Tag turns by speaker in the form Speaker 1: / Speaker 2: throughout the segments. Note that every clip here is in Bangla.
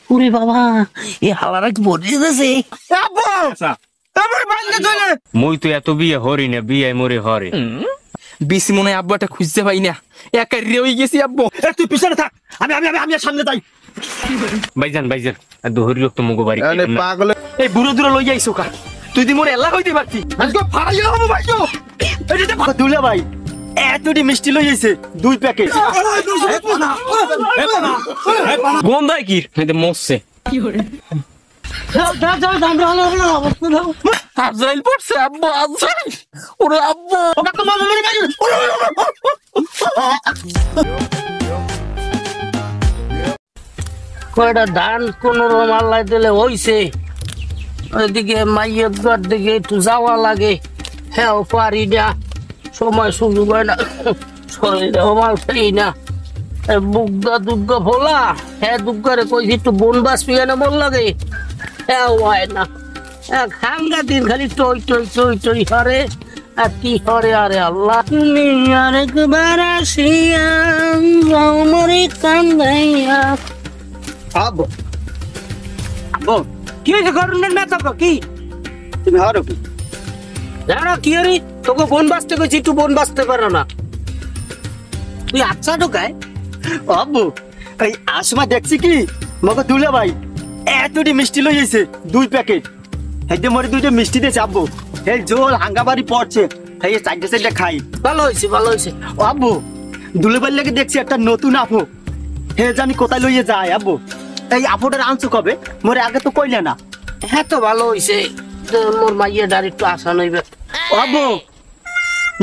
Speaker 1: ওরে বাবা, এ হালারা কি বলে দিতেছে?
Speaker 2: মই তো এত বিয়ে হরি না, বিয়ে মরে হরে।
Speaker 3: বেশি মনে হয় আব্বু একটা খুঁজতে পাই না, একা রেই গেছি আব্বু।
Speaker 4: তুই পিছনে থাক, আমি আমি আমি আমি সামনে যাই।
Speaker 2: ভাইজান ভাইজান দোহরি লোক তো মুগো বাড়ি
Speaker 4: পাগল
Speaker 3: এই বুড়ো দূরে লই যাইছো কা? তুই দি মোর এল্লা হইতে পারতি।
Speaker 4: আজকে ফাড়াইয়া হবো ভাইও। এটা তো দুলা ভাই এতটি মিষ্টি লই আইছে 2 প্যাকেট।
Speaker 2: গন্ধায় কি এটা মরছে।
Speaker 3: আজরাইল পড়ছে আব্বু, আজরাইল। ওরে আব্বু,
Speaker 1: কয়টা ধান কোন মাল্লাই দিলে হইছে, ওইদিকে মাইয়ের ঘর দিকে একটু যাওয়া লাগে, হ্যাঁ পারি না, সময় সুযোগ হয় না, শরীরে আমার সেই না। বুগদা দুর্গা ভোলা, হ্যাঁ দুর্গারে কইছি একটু বোন বাস পিয়ানো বল লাগে, হ্যাঁ হয় না। খাঙ্গা দিন খালি টই টই টই টই হরে, আর কি হরে। আরে আল্লাহ, তুমি আরেকবার আসিয়া আমারে কান্দাইয়া।
Speaker 4: আব্বু আব্বু
Speaker 1: কি হয়েছে করুনের না তোকে? কি
Speaker 4: তুমি হারো কি
Speaker 1: জানো কি রে? তোকে বোন বাঁচতে কইছি, একটু বোন বাঁচতে পারো না তুই? আচ্ছা ঢোকায়
Speaker 4: আব্বু এই আসমা দেখছি কি মগো দুলা ভাই এতটি মিষ্টি লই আইছে 2 প্যাকেট। হেদে মরে 2টা মিষ্টি দিয়েছে আব্বু। এই জোল হাঙ্গাবাড়ি পড়ছে, এই চারটে চারটে খাই।
Speaker 1: ভালো হয়েছে ভালো হয়েছে।
Speaker 4: ও আব্বু দুলে ভাই লাগে দেখছি একটা নতুন আপু, হে জানি কোথায় লইয়ে যায়। আব্বু এই আপুটার আনছো কবে? মরে আগে তো কইলে না।
Speaker 1: হ্যাঁ তো ভালো হয়েছে, মোর মাইয়া ডার একটু আশা নইবে।
Speaker 4: ও আব্বু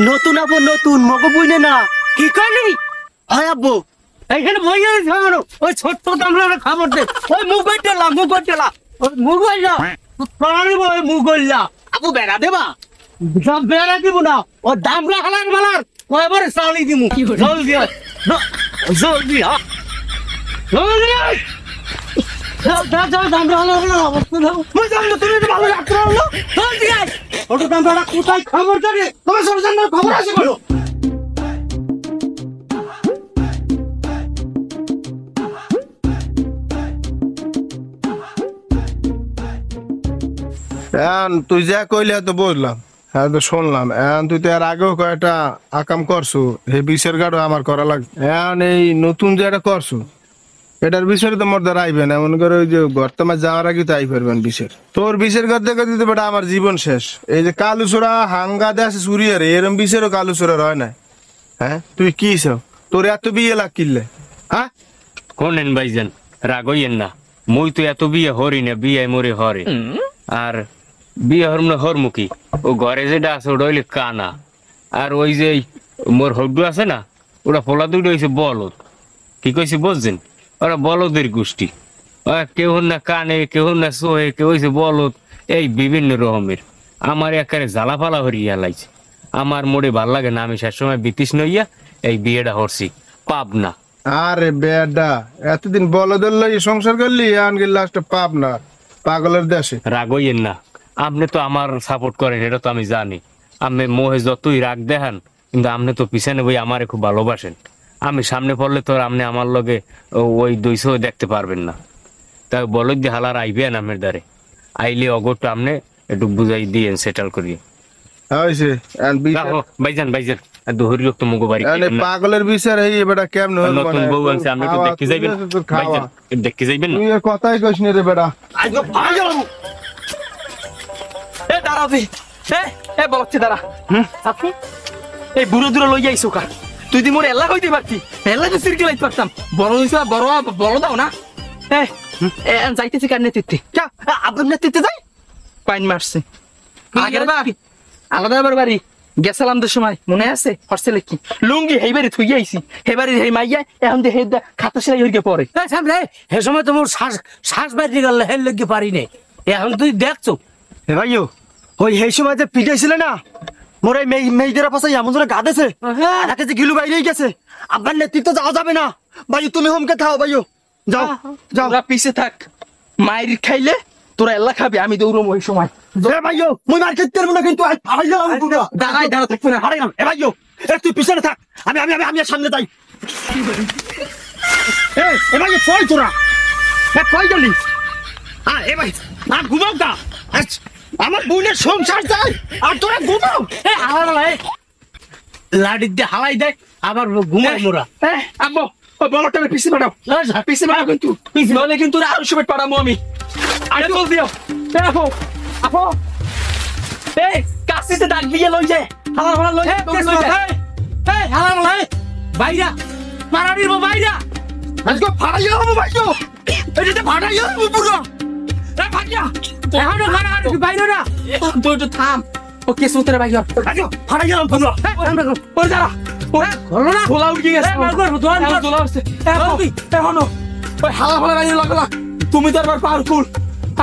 Speaker 4: নতুন আপু, নতুন মগো বুঝলে না।
Speaker 1: কি করলি?
Speaker 4: হয় আব্বু
Speaker 1: এইখানে বই আছে আমার, ওই ছোট্ট আমরা খাবার দে, ওই মুগল টেলা ওই মুগল ওই মুগল
Speaker 4: আপু বেড়া দেবা?
Speaker 1: সব বেড়া দিব না, ও দামরা হালার মালার কয়বারে চালি দিমু। জলদি আয়, জলদি আ, জলদি আয়। দামরা হালার মালার অবস্থা দেখো।
Speaker 4: তুমি তো ভালো ডাক্তার হলো।
Speaker 1: জলদি আয়।
Speaker 4: ওটা দামরা কোথায় খবর জানে? তোমার সরজনের খবর আছে বলো।
Speaker 5: তুই যা কইলে তো বুঝলাম, হ্যাঁ তো শুনলাম। এখন তুই তো এর আগেও কয়েকটা আকাম করছু, এই বিষের গাড়ো আমার করা লাগবে। এখন এই নতুন যে এটা করছু, এটার বিষয়ে তো মোর দ্বারা আইবেন। এমন করে ওই যে বর্তমান যাওয়ার আগে তো আই পারবেন বিষের। তোর বিষের ঘর দেখে দিতে বেটা আমার জীবন শেষ। এই যে কালু চোরা হাঙ্গা দেশ চুরিয়ারে এরম বিষেরও কালু চোরা হয় না। হ্যাঁ তুই কি চাও? তোর এত বিয়ে লাগ কিনলে? হ্যাঁ
Speaker 2: কোনেন ভাইজান রাগইয়েন না, মই তো এত বিয়ে হরি না, বিয়ে মরে হরে। আর বিয়ে হরমুখী ও ঘরে যেটা আছে ওটা হইলে কানা, আর ওই যে মোর হড্ডু আছে না, ওটা ফোলা দুটো হয়েছে বলদ। কি কইছে বুঝছেন? ওরা বলদের গোষ্ঠী, কেউ না কানে, কেউ না সোহে, কেউ হয়েছে বলদ, এই বিভিন্ন রকমের। আমার একারে জ্বালা ফালা হরিয়া লাইছে। আমার মোড়ে ভাল লাগে না, আমি সবসময় বিতিস নইয়া এই বিয়েটা হরছি পাবনা।
Speaker 5: আরে বেডা, এতদিন বলদের লই সংসার করলি, আন গেল লাস্টে পাপ না পাগলের দেশে।
Speaker 2: রাগইয়েন না, আপনি তো আমার সাপোর্ট করেন, এটা তো আমি জানি। আপনি মোহে যতই রাগ দেখান, কিন্তু আপনি তো পিছনে বই আমারে খুব ভালোবাসেন। আমি সামনে পড়লে তো আপনি আমার লগে ওই 200 দেখতে পারবেন না। তাই বলো যে হালার আইবেন আমার দ্বারে, আইলে অগরটা আপনি একটু বুঝাই দিয়েন, সেটেল করিয়ে। ভাইজান ভাইজান দোহরি লোক তো মুগো বাড়ি
Speaker 5: পাগলের বিচার এই বেটা কেমন
Speaker 2: নতুন বউ আনছে, আপনি একটু দেখতে যাইবেন ভাইজান, দেখতে যাইবেন না?
Speaker 5: তুই কথাই কইস নি রে বেটা।
Speaker 4: আজকে ভাই যাবো।
Speaker 3: এ দাঁড়াবি, এ বলছি দাঁড়া। আপনি এই বুড়ো দূরে লই যাইছো কা? তুই দি মোর এল্লা হইতে পারতি, এল্লা তো সিরকে লাইতে পারতাম। বড় হইছে, বড় দাও না। যাইতেছি কার নেতৃত্বে?
Speaker 4: আপনার নেতৃত্বে যাই
Speaker 3: পাইন মারছে আগের বার আলাদা বাড়ি গেছিলাম তো সময় মনে আছে? হরসেলে কি লুঙ্গি হেই বাড়ি থুই আইছি, হে বাড়ি হেই মাইয়া এখন যে হে খাতা সেলাই হইকে পরে।
Speaker 1: সামনে হে সময় তোমার শ্বাস বাইরে গেল, হেল লগে পারি নাই। এখন তুই দেখছো
Speaker 4: হে ভাইও, ওই এই সময় যে পিটাইছিলে না মোর, এই মেয়েদের পাশে এমন জোরে গাদেছে, এলাকে যে গিলু বাইরে গেছে। আপনার নেতৃত্ব যাওয়া যাবে না ভাই, তুমি হোমকে থাও ভাইও, যাও যাও।
Speaker 3: তোরা পিছে থাক, মাইর খাইলে তোরা এল্লা খাবি, আমি দৌড়ম ওই সময়।
Speaker 4: ভাইও মুই মার্কেট করবো না, কিন্তু
Speaker 3: দাঁড়াই দাঁড়া থাকবে না, হারাই
Speaker 4: এ ভাইও তুই পিছনে থাক, আমি আমি আমি আমি সামনে যাই। এ ভাই চল তোরা। কই গেলি এ ভাই আর ঘুমাও তা আমার বোনের সংসার যায় আর তোরা ঘুমাও
Speaker 1: লাড়ি দিয়ে হালাই দেয় আবার ঘুমাই মোরা
Speaker 3: আব্বু ওই বলটা পিছিয়ে পাঠাও পিছিয়ে পাঠাও কিন্তু নইলে কিন্তু আরো সময় পাঠাবো আমি আরে বল দিও আপু আপু এই কাশিতে ডাক দিয়ে লই যায় হালা হালা লই যায়
Speaker 1: এই হালা হালা বাইরা মারা দিব বাইরা
Speaker 4: আজকে ফাড়াইয়া হবো ভাইও এটাতে ফাড়াইয়া হবো পুরো
Speaker 1: এ ভাইয়া এখনো খানা আর বাইরে না
Speaker 3: তুই একটু থাম ও কেস উত্তরে ভাই
Speaker 4: ফাড়াইয়া হবো পুরো
Speaker 3: ওরে দাঁড়া
Speaker 1: হলো না
Speaker 3: ধোলা উঠে গেছে ধোলা উঠছে এখনো ওই হালা ফালা গাড়ি লাগলা তুমি তো আবার পাওয়ারফুল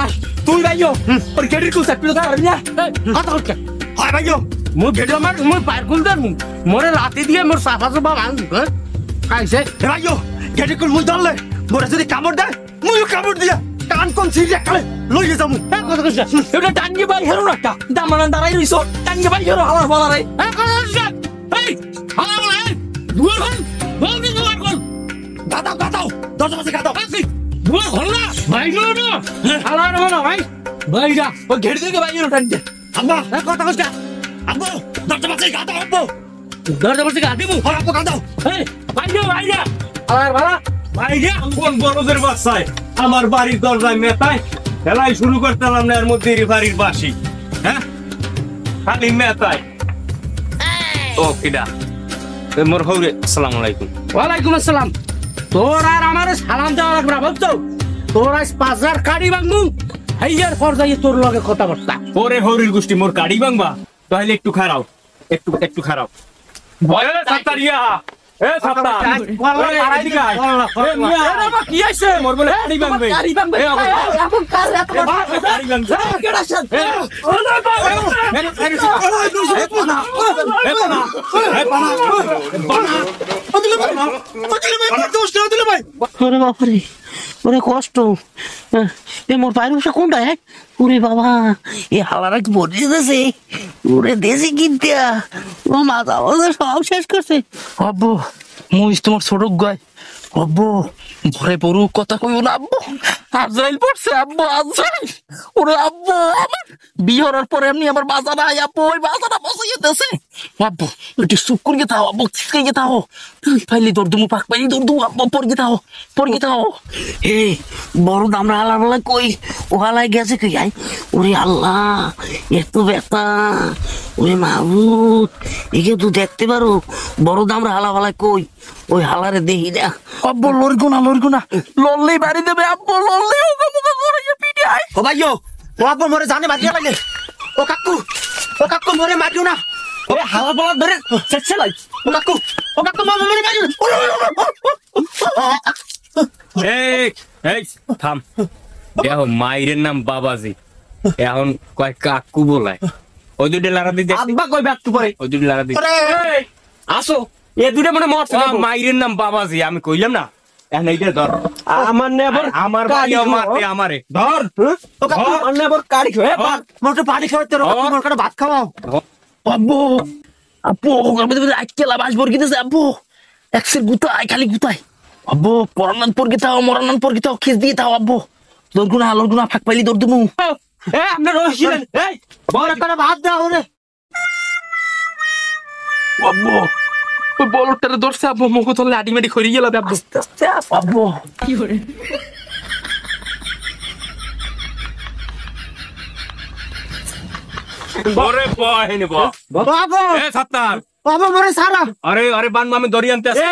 Speaker 3: আর তুই ভাইও ওর গেটির কুল চাপি তো পারবি না
Speaker 1: কথা উঠকে
Speaker 4: হয় ভাইও
Speaker 1: মুই ভেজো আমার মুই পার কুল দার মু মোরে রাতে দিয়ে মোর সাফা সাফা ভাঙ খাইছে
Speaker 4: এ ভাইও গেটে কোন মুই ধরলে মোরে যদি কামড় দেয় মুইও কামড় দিয়া কান কোন ছিড়ে কালে লইয়ে যামু
Speaker 1: কথা কইছ
Speaker 3: এটা টাঙ্গি বাই হেরো না দামানা দাঁড়াই রইছো টাঙ্গি বাই হেরো হালা ফালা রে
Speaker 1: কথা কইছ এই হালা হালা দুয়ার কোন বল দি দুয়ার কোন
Speaker 4: গাদাও গাদাও দরজা পাশে গাদাও
Speaker 1: দুয়ার হল না বাইরে না হালা না ভাই বাইরা
Speaker 3: ও ঘেড়ে দিকে বাই হেরো টাঙ্গি
Speaker 4: আব্বা
Speaker 1: কথা কইছ
Speaker 4: আব্বু দরজা পাশে গাদাও আব্বু
Speaker 1: দরজা বসে গা দিমু
Speaker 4: হর আব্বু গাদাও
Speaker 1: এই বাইরে বাইরে আর ভাড়া বাইরে
Speaker 2: কোন বড়দের বাসায় আমার বাড়ির দরজায় মেতায় খেলাই শুরু করতাম না এর মধ্যে বাড়ির বাসি হ্যাঁ খালি মেতায় ও কিডা মোর হৌরে আসসালামু আলাইকুম
Speaker 1: ওয়ালাইকুম আসসালাম তোর আর আমার সালাম দেওয়া লাগবে না বুঝছো তোর আজ 5000 কাড়ি ভাঙবো হাইয়ার পর যাই তোর লগে কথাবার্তা
Speaker 2: ওরে হৌরির গোষ্ঠী মোর কাড়ি ভাঙবা তাহলে একটু খারাও একটু খারাও ভয় সাতারিয়া এ সাতা
Speaker 1: ওয়াল্লাহ আড়াই দিকে আয় এ মিয়া বাবা কি আইছে
Speaker 2: মোর বলে কাড়ি ভাঙবে
Speaker 3: গাড়ি ভাঙবে
Speaker 2: এ আবার
Speaker 3: এখন কাজ এত
Speaker 2: কাড়ি ভাঙবে
Speaker 3: কেডা শান
Speaker 1: ওরে বাবারে ওরে কষ্ট এ মোর পায়ের বসে কোনটা ওরে বাবা এ হালারা কি বলে দিয়েছে ওরে দেশে কিনতে ও মাথা আমাদের সব শেষ করছে
Speaker 3: আব্বু মুই তোমার ছোট গায় আব্বু ঘরে বড় কথা কইও না আব্বু আজরাইল পড়ছে আব্বু আজরাইল ওরে আব্বু আমার বিয়ে হওয়ার পরে এমনি আমার বাসা নাই আব্বু ওই বাসাটা বসিয়ে দিয়েছে আব্বু একটু চুপ করে গেতাও আব্বু চিৎকে গেতাও ফাইলি দৌড় দুমু পাক পাইলি দৌড় দুমু আব্বু পড়ে গেতাও
Speaker 1: এ বড় দামরা হালার বেলা কই ও হালায় গেছে কই আই ওরে আল্লাহ এত ব্যথা ওরে মাহবুব একে তুই দেখতে পারো বড় দামরা হালা বেলায় কই ওই হালারে দেখি না
Speaker 3: আব্বু লড়গো না লড়লেই বাড়ি দেবে আব্বু লড়লেই ওকে মুখে করে পিটে আয়
Speaker 4: ও ভাইও ও আব্বু মোরে জানে মারিয়া পাইলে ও কাকু মোরে মারিও না
Speaker 3: ও হালা বলা ধরে ছেলাই
Speaker 4: ও কাকু মোরে মারিও না
Speaker 2: এই এই থাম দেখো মায়ের নাম বাবাজি এখন কয় কাকু বলায় ওই দুটো লারা দি দেখ
Speaker 3: আব্বা কই ব্যাক পরে
Speaker 2: ওই দুটো লারা দি
Speaker 3: এই, আসো এ দুইটা মনে মরছে দেখো।
Speaker 2: মায়ের নাম বাবাজি আমি কইলাম না এখন এইটা ধর
Speaker 3: আমার নেবার
Speaker 2: আমার ভাইও মারতে আমারে ধর
Speaker 4: ও কাকু
Speaker 3: আমার নেবার কাড়ি খায়
Speaker 4: মোরে পানি খাওয়াতে রো মোর কাছে ভাত খাওয়াও
Speaker 3: আব্বু আব্বু আমি তো আজকেলা বাস বর গিতেছে আব্বু এক্সের গুতাই খালি গুতাই আব্বু পরানান পর গিতাও মরানান পর গিতাও খিস দিয়ে তাও আব্বু লড়গুনা ফাঁক পাইলি দৌড় দিমু
Speaker 2: এ আপনি রহিলেন এই
Speaker 4: বড় করে ভাত দাও রে
Speaker 3: আব্বু ওই বলটারে ধরছে আব্বু মুখ ধরলে আটিমেটি খড়ি গেল আব্বু আব্বু কি করে
Speaker 2: ওরে বহেন ব
Speaker 4: বাবা
Speaker 2: এ সাত্তার
Speaker 4: বাবা মোরে সারা
Speaker 2: আরে বান আমি দড়ি আনতে আসি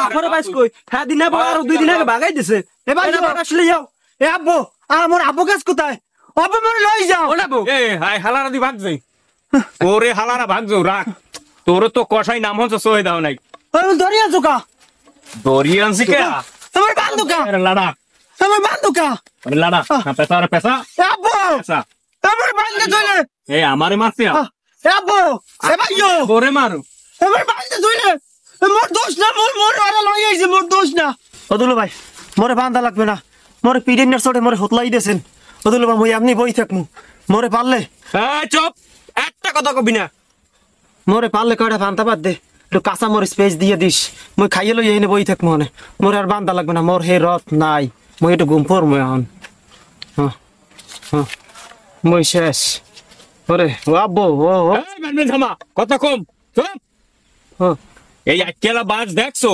Speaker 4: আফরে বাইস কই হ্যাঁ দিনে বড় আর দুই দিন আগে ভাগাই দিছে এ ভাই আসলে যাও এ আব্বু আমার আব্বু কাজ কোথায় আব্বু মোরে লই যাও
Speaker 2: এ হাই হালারা দি ভাগ যাই ওরে হালারা ভাগ যাও রাখ তোর তো কষাই নাম হচ্ছে সহে দাও নাই
Speaker 4: ওই দরিয়া জোকা
Speaker 2: দড়ি আনছি কে
Speaker 4: আমার বান্দুকা
Speaker 2: আরে লাড়া
Speaker 4: আমার বান্দুকা
Speaker 2: আরে লাড়া না পেছা আরে পেছা
Speaker 4: এ আব্বু
Speaker 2: পেছা
Speaker 4: আমার বান্দে ধরে
Speaker 2: এ আমারে মারছে
Speaker 4: এ আব্বু এ ভাইও
Speaker 2: ওরে মারু
Speaker 4: আমার বান্দে ধরে মোর দোষ না মোর আরে লই আইছে মোর দোষ না ওদুলো ভাই মোরে বান্দা লাগবে না মোরে পিডিনের চড়ে মোরে হতলাই দেছেন ওদুলো ভাই মই আপনি বই থাকমু মোরে পারলে
Speaker 2: চুপ একটা কথা কবি না
Speaker 4: মোরে পারলে কয়টা বান্দা বাদ দে একটু কাঁচা মোর স্পেস দিয়ে দিস মই খাইয়ে লই এনে বই থাকমু মনে মোরে আর বান্দা লাগবে না মোর হে রথ নাই মই একটু ঘুম পড়বো এখন হ্যাঁ হ্যাঁ মই শেষ ওরে ও আব্বু ও ও
Speaker 2: থামা কথা কম চুপ।
Speaker 4: হ্যাঁ
Speaker 2: এই আকেলা বাস দেখছো,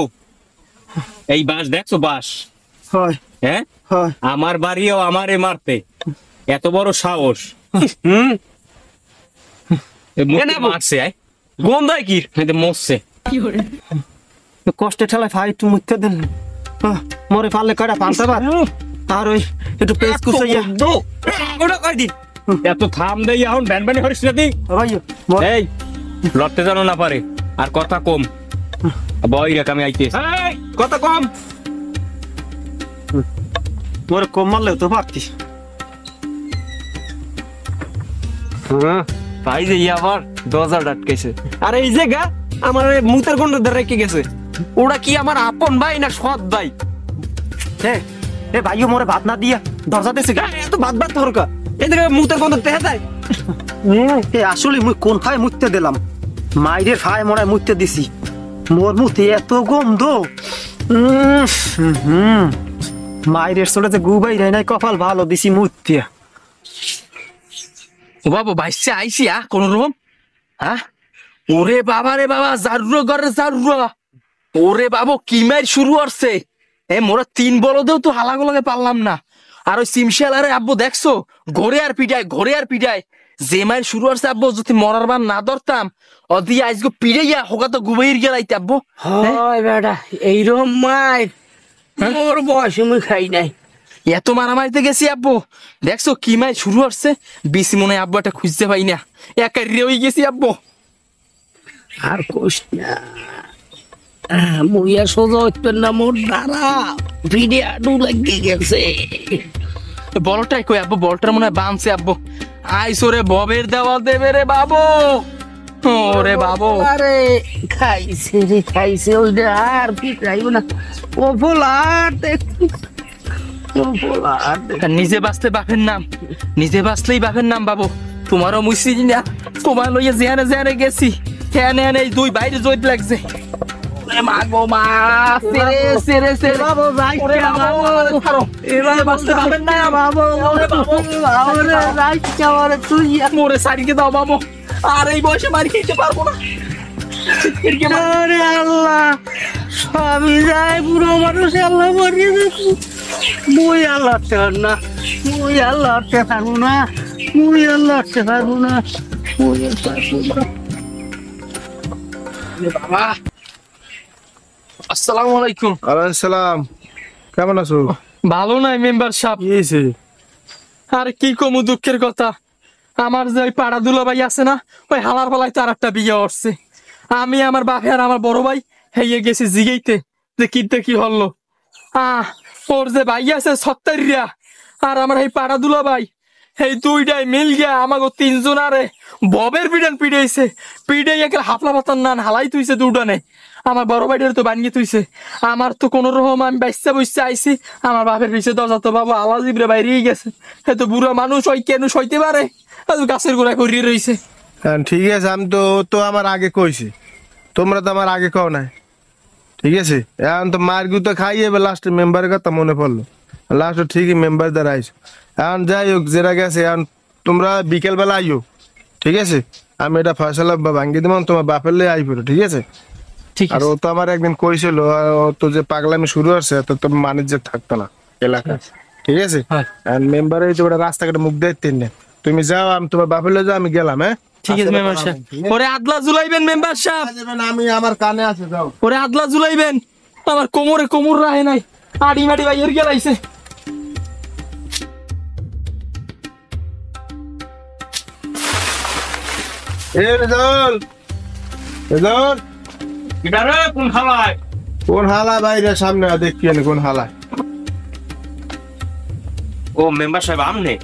Speaker 2: এই বাস দেখছো বাস,
Speaker 4: হয়
Speaker 2: হ্যাঁ
Speaker 4: হয়
Speaker 2: আমার বাড়িও আমারে মারতে এত বড় সাহস। এ মুখে
Speaker 3: এ না বউ।
Speaker 2: মারছে আয়
Speaker 3: গন্ধায় কি
Speaker 2: এটা মরছে।
Speaker 4: কষ্টে ঠেলায় ভাই একটু মুখতে দেন মরে পারলে কয়টা পান্তা ভাত আর ওই একটু পেস্ট কুচাইয়া
Speaker 2: ওটা কয় দিন এত থাম দেই এখন ব্যানবানি হরিস না দি।
Speaker 4: ভাই
Speaker 2: এই লড়তে জানো না পারে আর কথা কম বই রেখ আমি আইতেছি।
Speaker 3: কথা কম।
Speaker 4: মরে কম মারলেও তো পারতিস
Speaker 3: ভাই যে আবার দরজা ডাটকেছে। আরে এই যে গা আমার মুতের গন্ড ধরে রেখে গেছে, ওরা কি আমার আপন ভাই না সৎ ভাই?
Speaker 4: এ ভাইও মরে ভাত না দিয়া দরজা দিছে গা
Speaker 3: এত বাদ বাদ থরকা এদিকে মুতের গন্ধ দেখা যায়।
Speaker 4: এ আসলে মুই কোন ফায় মুততে দিলাম মাইরের ফায় মরায় মুততে দিছি মোর মুতে এত গন্ধ মাইরের ছোট যে গুবাই রে নাই কপাল ভালো দিছি মুততে
Speaker 3: ও বাবা ভাইসে আইসি কোন রকম। হ্যাঁ ওরে বাবা রে বাবা জারুরা ঘরে জারুরা, ওরে বাবা কি মার শুরু করছে। মোরা 3 বলদেও তো হালাগোলাগে পারলাম না। আর ওই সিমশাল আরে আব্বু দেখছো ঘরে আর পিটায় যে মার শুরু করছে আব্বু, যদি মরার বার না ধরতাম অদি আজকে পিড়াইয়া হোকা তো গুবাইর গেলাইতে আব্বু।
Speaker 1: হয় বেটা এইরকম মার মোর বয়সে মুই খাই নাই।
Speaker 3: এত মারামারিতে গেছি আব্বু, দেখছো কি মার শুরু করছে। বেশি মনে হয় আব্বু একটা খুঁজতে পাই না, একা রেই গেছি আব্বু।
Speaker 1: আর কোশ না মুই আর সোজা হইতেন না, মোর দ্বারা ভিডিও আডু লাগে গেছে।
Speaker 3: বলটাই কই আব্বু, বলটার মনে হয় বানছে আব্বু। আইসো রে ববের দেওয়া দেবে রে বাবু। ওরে বাবু
Speaker 1: আরে খাইছে ওইটা আর কি খাইব না। ও ফোলার ও ফোলার
Speaker 3: নিজে বাঁচলে বাপের নাম, নিজে বাঁচলেই বাপের নাম বাবু। তোমারও মুসি না, তোমার লইয়া জেহানে জেহানে গেছি, কেনে এই 2 বাইরে জয়েট লাগছে।
Speaker 1: মা গো মা সেরে বাবু
Speaker 3: ওরে বাবু, ছাড়ো। নিজে বাঁচলে বাপের নাম বাবু। ওরে বাবু,
Speaker 1: ওরে রাইকা ওরে তুই
Speaker 3: মোরে সারিকে দাও বাবু, আর এই বয়সে মারি খেতে পারবো না।
Speaker 1: আরে আল্লাহ সবই যায় বুড়ো মানুষ আল্লাহ মরিয়ে দিচ্ছি। মুই আল্লাহ না মুই আল্লাহ পারবো না মুই আল্লাহ পারবো না মুই পারবো না।
Speaker 3: বাবা আসসালামু আলাইকুম।
Speaker 5: আলাইকুম সালাম, কেমন আছো?
Speaker 3: ভালো নাই মেম্বার সাহেব।
Speaker 5: কি হয়েছে?
Speaker 3: আর কি কমু দুঃখের কথা, আমার যে ওই পাড়া দুলা ভাই আছে না, ওই হালার পালায় তার একটা বিয়ে হচ্ছে। আমি আমার বাপে আর আমার বড় ভাই হেয়ে গেছি জিগাইতে যে কি হলো। ওর যে ভাই আছে 70 আর আমার এই পাড়া দুলা ভাই এই 2টাই মিল গিয়া আমাকে 3 জন আরে ববের পিড়াইছে একে হাফলা পাতার নান হালাই তুইছে 2টানে। আমার বড় ভাইটার তো বানিয়ে তুইছে। আমার তো কোন রকম আমি বাইসা বসে আইছি, আমার বাপের পিছিয়ে দরজা তো বাবা আওয়াজ ইবরে বাইরেই গেছে। তো বুড়া মানুষ ওই কেন সইতে পারে, গাছের গোড়ায় করিয়ে রয়েছে।
Speaker 5: হ্যাঁ ঠিক আছে, আমি তো আমার আগে কইছি, তোমরা তো আমার আগে কও নাই। ঠিক আছে, এখন তো মার গুতো খাইয়ে এবার লাস্টে মেম্বারের কথা মনে পড়লো, লাস্টে ঠিকই মেম্বার দ্বারা আইসো। এখন যাই হোক যেটা গেছে, এখন তোমরা বিকেল বেলা আইও। ঠিক আছে, আমি এটা ফয়সালা ভাঙ্গি দেবো, তোমার বাপের লে আই পড়ো। ঠিক আছে,
Speaker 3: ঠিক
Speaker 5: আর ও তো আমার একদিন কইছিল, আর ও তো যে পাগলামি শুরু হচ্ছে তো বাণিজ্য থাকতো না এলাকায়। ঠিক আছে, আর মেম্বারে তো ওটা রাস্তাঘাটে মুখ দেখতেন না। তুমি যাও, আমি তোমার বাপের লে যাও, আমি গেলাম। হ্যাঁ
Speaker 3: ঠিক আছে মেম্বার সাহেব, ওরে আদলা জুলাইবেন মেম্বার সাহেব,
Speaker 5: আমি আমার কানে আছে, যাও।
Speaker 3: ওরে আদলা জুলাইবেন। আমার কোমর রাহে নাই, আড়ি মাড়ি বাইর গেলাইছে।
Speaker 5: কোন হালা বাইরে সামনে দেখি কোন হালায়।
Speaker 2: ও মেম্বার সাহেব আমনে,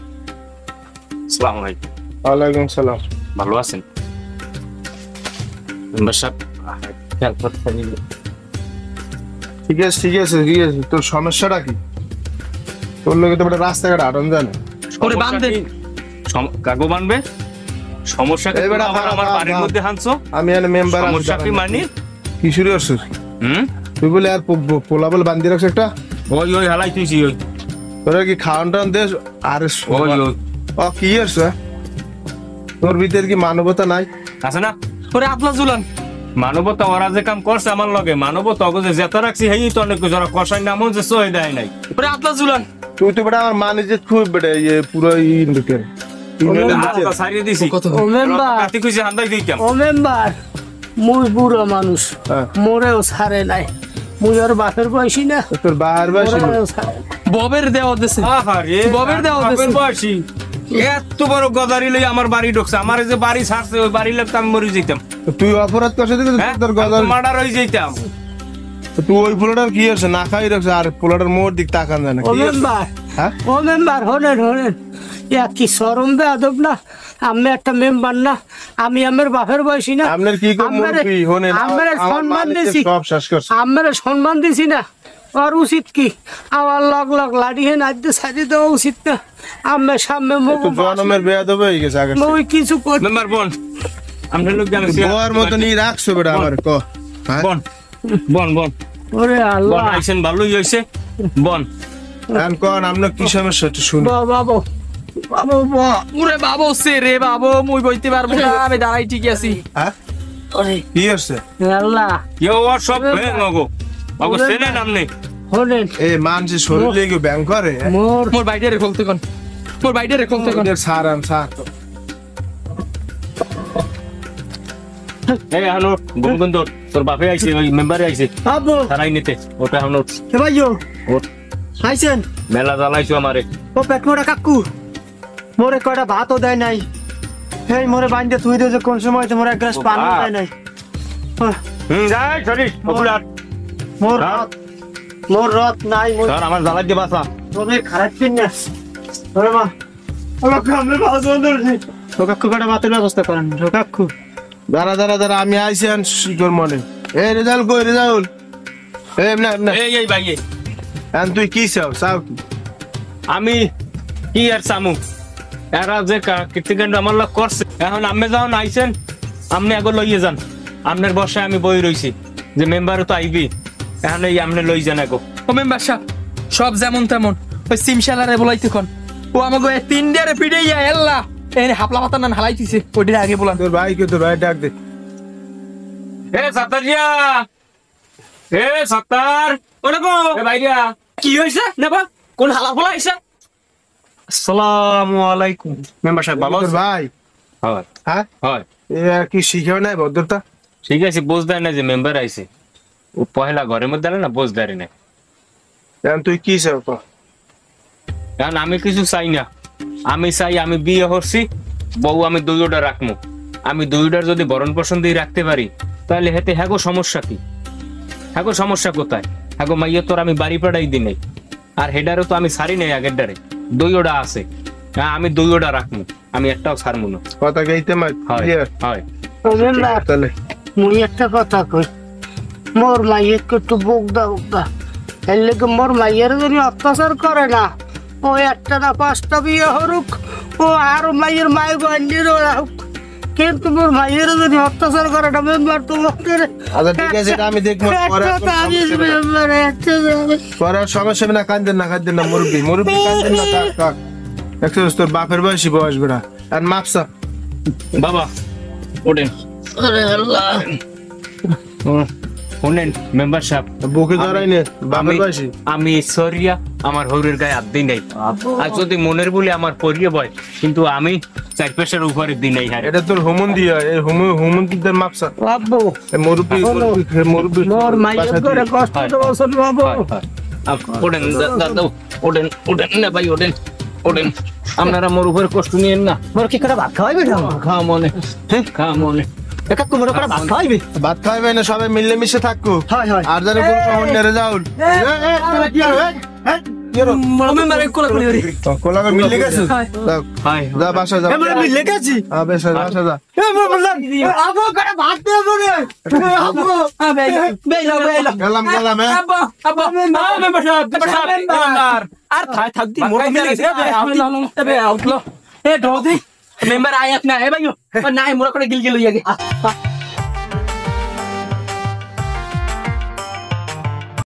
Speaker 2: আসসালামু আলাইকুম।
Speaker 5: ওয়ালাইকুম সালাম।
Speaker 2: ভালো আছেন মেম্বার সাহেব?
Speaker 5: ঠিক আছে তোর সমস্যাটা কি? তোর লোকে তো একটা রাস্তাঘাট আটন জানে।
Speaker 3: ওরে বান্ধে
Speaker 2: কাগো বানবে সমস্যা কি?
Speaker 5: এবারে
Speaker 2: আবার আমার বাড়ির মধ্যে হানছো,
Speaker 5: আমি এনে মেম্বার
Speaker 2: সমস্যা কি মানে?
Speaker 5: কি শুরু করছিস
Speaker 2: হুম
Speaker 5: তুই? বলে আর পোলা বলে বান্ধি রাখছ একটা।
Speaker 2: ওই হালাই তুইছি ওই
Speaker 5: তোরা কি খাওয়ান টান দেশ আরে
Speaker 2: ওই ওই
Speaker 5: ও কি হচ্ছে তোর ভিতরে কি মানবতা নাই
Speaker 2: আছে না
Speaker 3: ওরে আপলা জুলান
Speaker 2: মানবতা ওরা যে কাম করছে আমার লগে মানবতা ওকে যে যেত রাখছি হেই তো অনেক কিছু ওরা কষাই নামও যে সই দেয় নাই
Speaker 3: ওরে আপলা জুলান
Speaker 5: তুই তো বেটা আমার মানে যে খুব বেটা ইয়ে পুরো ইন্ডিকের
Speaker 2: আলগা সারিয়ে দিছি
Speaker 1: ও মেম্বার
Speaker 2: কাটি খুশি হান্দাই দিতাম
Speaker 1: ও মেম্বার মুই বুড়ো মানুষ
Speaker 5: হ্যাঁ।
Speaker 1: মোরেও ছাড়ে নাই মুই আর বাপের বয়সী না
Speaker 5: তোর বাহার বয়সী লোক।
Speaker 1: মোরেও ছাড়ে না।
Speaker 3: ববের দেওয়া দিছে
Speaker 2: আহারে
Speaker 3: ববের দেওয়া
Speaker 2: বাপের
Speaker 3: দিছে।
Speaker 2: বয়সী এত বড় গদারি লই আমার বাড়ি ঢুকছে আমার যে বাড়ি ছাড়ছে ওই বাড়ি লোক আমি মরে যেতাম
Speaker 5: তুই অপরাধ করছিস দেখছিস
Speaker 2: হ্যাঁ
Speaker 5: তোর গদর
Speaker 2: মার্ডার হয়ে যেতাম
Speaker 5: তুই ওই পোলাটার কি হচ্ছে না খাই রাখছে আর পোলাটার মোর দিক তাকান যায় না
Speaker 1: ও
Speaker 5: কি হচ্ছে?
Speaker 1: মেম্বার
Speaker 5: হ্যাঁ
Speaker 1: ও মেম্বার হনেন ইয়া কি সরম বেয়াদব না আমি একটা মেম্বার না আমি আমার বাপের বয়সী না
Speaker 5: আপনার কি কম
Speaker 1: আমারে-
Speaker 5: মুরব্বি হনেন
Speaker 1: আমারে
Speaker 5: আমার
Speaker 1: সম্মান
Speaker 5: মালিকের
Speaker 1: দিছি
Speaker 5: সব শেষ করছে
Speaker 1: আমার সম্মান দিছি না আর উচিত কি আমার লগ লগ লাড়ি হে নাচতে সাজি দেওয়া উচিত না আমার সামনে
Speaker 5: তো জনমের বেয়াদব হয়ে গেছে আগে
Speaker 1: ওই কিছু কর
Speaker 2: মেম্বার বোন আমরা লোক জানি
Speaker 5: বউয়ার মতন ই রাখছো বেটা আমার ক হ্যাঁ
Speaker 2: বন বন বন
Speaker 1: ওরে
Speaker 2: বন
Speaker 1: আল্লাহ
Speaker 2: আইছেন ভালোই হইছে বন
Speaker 5: এখন কন আপনার কি সমস্যা হচ্ছে শুনুন
Speaker 1: বাবু বাবু বাবু
Speaker 3: ওরে বাবু সে রে বাবু মুই বইতে পারবো না আমি দাঁড়াই ঠিক আছি
Speaker 5: হ্যাঁ
Speaker 1: ওরে
Speaker 5: কি হচ্ছে
Speaker 1: আল্লাহ
Speaker 2: কেউ আর সব ভেঙ গো অগো সেনে নাম নেই
Speaker 1: হনেন
Speaker 5: এই মানুষের শরীর লেগে ব্যায়াম করে
Speaker 1: মোর
Speaker 3: মোর বাইরে রে খুলতে কোন মোর বাইরে রে খুলতে কোন
Speaker 5: ওদের সারান সার
Speaker 2: এই হানো গুনগুন তোর বাপে আইছে ওই মেম্বারে আইছে
Speaker 1: বাবু
Speaker 2: তারাই নিতে ওটা হানো
Speaker 1: কে ভাইও
Speaker 2: ওর
Speaker 1: আইছেন
Speaker 2: মেলা জ্বালাইছো আমারে
Speaker 1: ও পেট মোড়া কাকু মোরে কয়টা ভাতও দেয় নাই হেই মোরে বাইন্দে তুই দে যে কোন সময় মোরে এক গ্লাস পানিও দেয় নাই
Speaker 2: যাই সরি ওগুলা
Speaker 1: মোর রথ নাই মোর
Speaker 2: ধর আমার জ্বালাই দিয়ে বাসা
Speaker 1: তোদের খারাপ দিন না ওরে মা ওরা কামে ভাত বন্ধ করছি ও কাকু কয়টা ভাতের ব্যবস্থা করেন ও কাকু
Speaker 5: দাঁড়া দাঁড়া দাঁড়া আমি আইছি আন শিকর মনে এই রেজাল কই রেজাউল এই না না
Speaker 2: এই ভাই
Speaker 5: এখন তুই কি চাও চাও কি
Speaker 2: আমি কি আর সামু এরা যে কীর্তিকাণ্ড আমার লোক করছে এখন আপনি যখন আইছেন আপনি আগে লইয়ে যান আপনার বসায় আমি বই রইছি যে মেম্বারও তো আইবি এখন এই আপনি লই যান আগে
Speaker 3: ও মেম্বার সাহেব সব যেমন তেমন ওই সিমশালারে বলাইতে কোন ও আমাকে এই তিন ডেরে পিড়ে ইয়া এল্লা এই হাপলা পাতা না হালাইতিছে ওইটা আগে বলান
Speaker 5: তোর ভাই ডাক দে
Speaker 2: এ সাত্তারিয়া এ সাত্তার ওরে গো এ ভাইয়া
Speaker 3: কি হইছে নেবা কোন হালা বলা আইছে
Speaker 2: আসসালামু আলাইকুম মেম্বার সাহেব ভালো
Speaker 5: তোর
Speaker 2: আছেন?
Speaker 5: ভাই
Speaker 2: হয়
Speaker 5: হ্যাঁ
Speaker 2: হয়
Speaker 5: এ আর কি শিখেও নাই ভদ্রতা
Speaker 2: ঠিক আছে বোঝ দেয় না যে মেম্বার আইছে ও পহেলা ঘরের মধ্যে আলে না বোঝ দেয় না
Speaker 5: এখন তুই কি চাও ক
Speaker 2: কারণ আমি কিছু চাই না আমি চাই আমি বিয়ে করছি বউ আমি দুইটা রাখবো আমি দুইটার যদি ভরণ পোষণ দিয়ে রাখতে পারি তাহলে হেতে হ্যাগো সমস্যা কি হ্যাগো সমস্যা কোথায় হ্যাগো মাইয়া তোর আমি বাড়ি পাঠাই দি নাই আর হেডারও তো আমি সারি নাই আগের ডারে দুইটা আছে হ্যাঁ আমি দুইটা রাখবো আমি একটাও ছাড়বো না
Speaker 5: কথা গাইতে মার
Speaker 2: হয়
Speaker 5: ক্লিয়ার
Speaker 2: হয়
Speaker 1: ও মেম্বার
Speaker 5: তাহলে
Speaker 1: মুই একটা কথা কই মোর মাইয়ের একটু বকদা এর লেগে মোর মাইয়ের যদি অত্যাচার করে না ও একটা না পাঁচটা বিয়ে হরুক ও আর মাইয়ের মায়ের গঞ্জির রাখুক কিন্তু মোর মাইয়ের যদি অত্যাচার করে না মেম্বার তোমাকে
Speaker 5: আচ্ছা ঠিক আছে এটা আমি দেখবো পরে আর পরে আর সমস্যা হবে না কান্দেন না মুরব্বি কান্দেন না কাক কাক একটু তোর বাপের বয়সী বয়স বেড়া আর মাপসা
Speaker 2: বাবা ওঠেন শুনেন মেম্বার সাহেব
Speaker 5: বুকে ধরাই নে বাপের
Speaker 2: আমি-
Speaker 5: বয়সী
Speaker 2: আমি সরিয়া আমার হৌরের গায়ে হাত দিই নাই আর যদি মনের বলে আমার পরিয়ে বয় কিন্তু আমি চার পেশার উপরে দিই নাই হারে
Speaker 5: এটা তোর হোমন দিয়া এই হোমন্তিদের মাপসা
Speaker 1: বাবু
Speaker 5: মুরব্বি মুরব্বি
Speaker 1: মোর মাইয়ের করে কষ্ট দেবছেন বাবু
Speaker 2: ওঠেন দাদা ওঠেন ওঠেন না ভাই ওঠেন ওঠেন আপনারা মোর উপরে কষ্ট নিয়েন না
Speaker 1: মোর কি করে ভাত খাওয়াইবে না
Speaker 2: খা মনে খা মনে
Speaker 1: একা তোমার করে ভাত খাওয়াইবে
Speaker 5: ভাত খাইবে না সবাই মিলে মিশে থাকবো
Speaker 1: হয় হয়
Speaker 5: আর জানি কোন সময় নেরে যাও
Speaker 3: ও মেম্বার কোলা কোলি রে
Speaker 5: কোলাকে মিলে গেছে
Speaker 3: হয়।
Speaker 5: যাও,
Speaker 2: হাই
Speaker 5: যা বাসা যা
Speaker 1: মিলে গেছি
Speaker 5: বাসা বাসা যা
Speaker 1: আবু করে ভাত দেব রে আবু বেইলো
Speaker 5: গেলাম
Speaker 3: আব্বা আব্বা মেম্বার সাহেব মেম্বার আর থাক দি মোর মিলে গেছে এবে আউটলো এ ডোদি মেম্বার আয়াত না এ ভাইও নাই মোর করে গিল গিল হইয়া গে